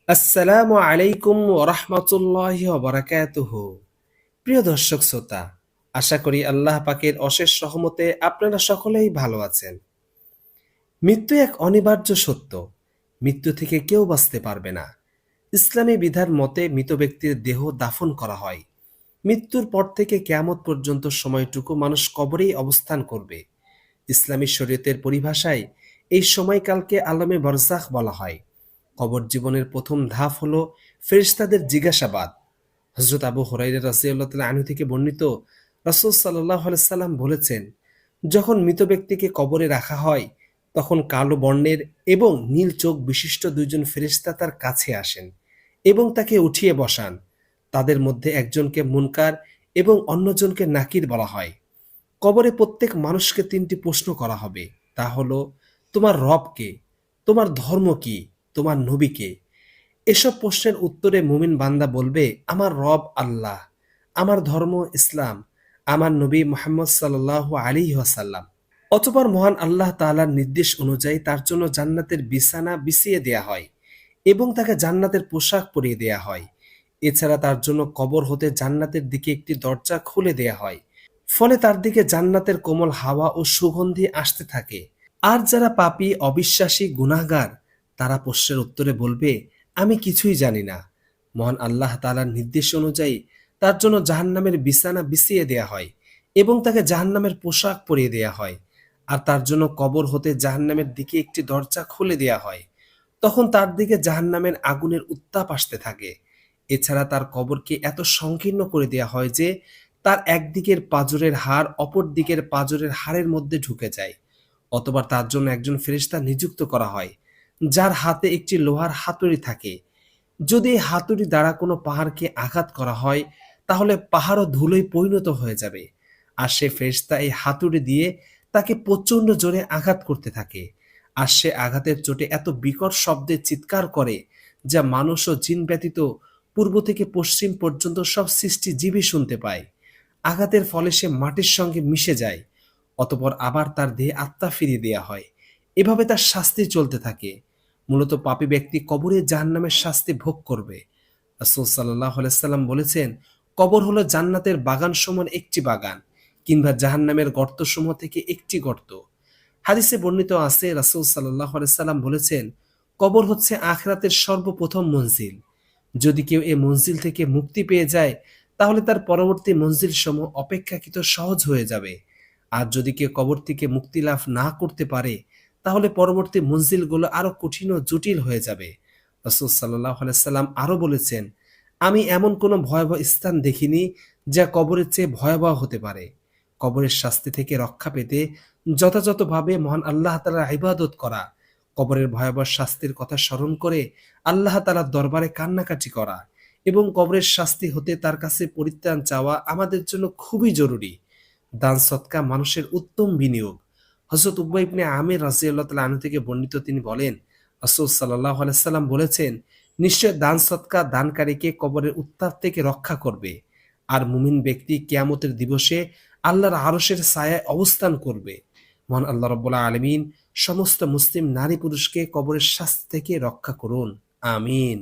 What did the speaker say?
আসসালামু আলাইকুম ওরহমতুল্লাহি ওবারাকাতুহু। প্রিয় দর্শক শ্রোতা, আশা করি আল্লাহ পাকের অশেষ রহমতে আপনারা সকলেই ভালো আছেন। মৃত্যু এক অনিবার্য সত্য। মৃত্যু থেকে কেউ বাঁচতে পারবে না। ইসলামী বিধান মতে মৃত ব্যক্তির দেহ দাফন করা হয়। মৃত্যুর পর থেকে কিয়ামত পর্যন্ত সময়টুকু মানুষ কবরেই অবস্থান করবে। ইসলামী শরীয়তের পরিভাষায় এই সময়কালকে আলমে বরজাখ বলা হয়। কবর জীবনের প্রথম ধাপ হলো ফেরেশতাদের জিজ্ঞাসাবাদ। হযরত আবু হুরায়রা রাদিয়াল্লাহু তাআলা আনহু থেকে বর্ণিত, রাসূল সাল্লাল্লাহু আলাইহি সাল্লাম বলেছেন, যখন মৃত ব্যক্তিকে কবরে রাখা হয় তখন কালো বর্ণের এবং নীল চোখ বিশিষ্ট দুইজন ফেরেশতা তার কাছে আসেন এবং তাকে উঠিয়ে বসান। তাদের মধ্যে একজনকে মুনকার এবং অন্যজনকে নাকির বলা হয়। কবরে প্রত্যেক মানুষকে তিনটি প্রশ্ন করা হবে। তা হলো, তোমার রব কে, তোমার ধর্ম কি, তোমার নবী কে। এসব প্রশ্নের উত্তরে মুমিন বান্দা বলবে, আমার রব আল্লাহ, আমার ধর্ম ইসলাম, আমার নবী মুহাম্মদ সাল্লাল্লাহু আলাইহি ওয়াসাল্লাম। অতঃপর মহান আল্লাহ তাআলার নির্দেশ অনুযায়ী তার জন্য জান্নাতের বিছানা বিছিয়ে দেয়া হয় এবং তাকে জান্নাতের পোশাক পরিয়ে দেয়া হয়। এছাড়া তার জন্য কবর হতে জান্নাতের দিকে একটি দরজা খুলে দেয়া হয়। ফলে তার দিকে জান্নাতের কোমল হাওয়া ও সুগন্ধি আসতে থাকে। আর যারা পাপী, অবিশ্বাসী, গুনাহগার, তারা প্রশ্নের উত্তরে বলবে, আমি কিছুই জানি না। মহান আল্লাহ তাআলার নির্দেশ অনুযায়ী তার জন্য জাহান্নামের বিছানা বিছিয়ে দেয়া হয় এবং তাকে জাহান্নামের পোশাক পরিয়ে দেয়া হয়। আর তার জন্য কবর হতে জাহান্নামের দিকে একটি দরজা খুলে দেয়া হয়। তখন তার দিকে জাহান্নামের আগুনের উত্তাপ আসতে থাকে। এছাড়া তার কবরকে এত সংকীর্ণ করে দেয়া হয় যে তার একদিকের পাঁজরের হাড় অপর দিকের পাঁজরের হাড়ের মধ্যে ঢুকে যায়। অথবা তার জন্য একজন ফেরেশতা নিযুক্ত করা হয়, যার হাতে একটি লোহার হাতুড়ি থাকে। যদি এই হাতুড়ি দ্বারা কোনো পাহাড়কে আঘাত করা হয়, তাহলে পাহাড়ও ধুলোয় পরিণত হয়ে যাবে। আর সে ফেরেশতা এই হাতুড়ি দিয়ে তাকে প্রচণ্ড জোরে আঘাত করতে থাকে। আর সে আঘাতের চোটে এত বিকট শব্দে চিৎকার করে, যা মানুষ ও জিন ব্যতীত পূর্ব থেকে পশ্চিম পর্যন্ত সব সৃষ্টি জীবই শুনতে পায়। আঘাতের ফলে সে মাটির সঙ্গে মিশে যায়। অতঃপর আবার তার দেহে আত্মা ফিরিয়ে দেয়া হয়। এভাবে তার শাস্তি চলতে থাকে। মূলত পাপী ব্যক্তি কবরে জাহান্নামের শাস্তি ভোগ করবে। রাসূল সাল্লাল্লাহু আলাইহি সাল্লাম বলেছেন, কবর হলো জান্নাতের বাগানসমূহের একটি বাগান কিংবা জাহান্নামের গর্তসমূহ থেকে একটি গর্ত। হাদিসে বর্ণিত আছে, রাসূল সাল্লাল্লাহু আলাইহি সাল্লাম বলেছেন, কবর হচ্ছে আখিরাতের সর্বপ্রথম মঞ্জিল। যদি কেউ এ মঞ্জিল থেকে মুক্তি পেয়ে যায়, তাহলে তার পরবর্তী মঞ্জিল সমূহ অপেক্ষাকৃত সহজ হয়ে যাবে। আর যদি কেউ কবর থেকে মুক্তি লাভ না করতে পারে, তাহলে পরবর্তী মঞ্জিলগুলো আরো কঠিন ও জটিল হয়ে যাবে। রাসূল সাল্লাল্লাহু আলাইহি সাল্লাম আরো বলেছেন, আমি এমন কোনো ভয়াবহ স্থান দেখিনি যা কবরের চেয়ে ভয়াবহ হতে পারে। কবরের শাস্তি থেকে রক্ষা পেতে যথাযথভাবে মহান আল্লাহ তাআলার ইবাদত করা, কবরের ভয়াবহ শাস্তির কথা স্মরণ করে আল্লাহ তাআলার দরবারে কান্নাকাটি করা এবং কবরের শাস্তি হতে তার কাছে পরিত্রাণ চাওয়া আমাদের জন্য খুবই জরুরি। দান সদকা মানুষের উত্তম বিনিয়োগ। হযরত উকবা ইবনে আমির রাদিয়াল্লাহু তাআলা আনহু থেকে বর্ণিত, তিনি বলেন, রাসূল সাল্লাল্লাহু আলাইহি সাল্লাম বলেছেন, নিশ্চয় দান সদকা দানকারীকে কবরের উত্তাপ থেকে রক্ষা করবে। আর মুমিন ব্যক্তি কিয়ামতের দিবসে আল্লাহর আরশের ছায়ায় অবস্থান করবে। মহান আল্লাহ রাব্বুল আলামিন সমস্ত মুসলিম নারী পুরুষকে কবরের শাস্তি থেকে রক্ষা করুন। আমিন।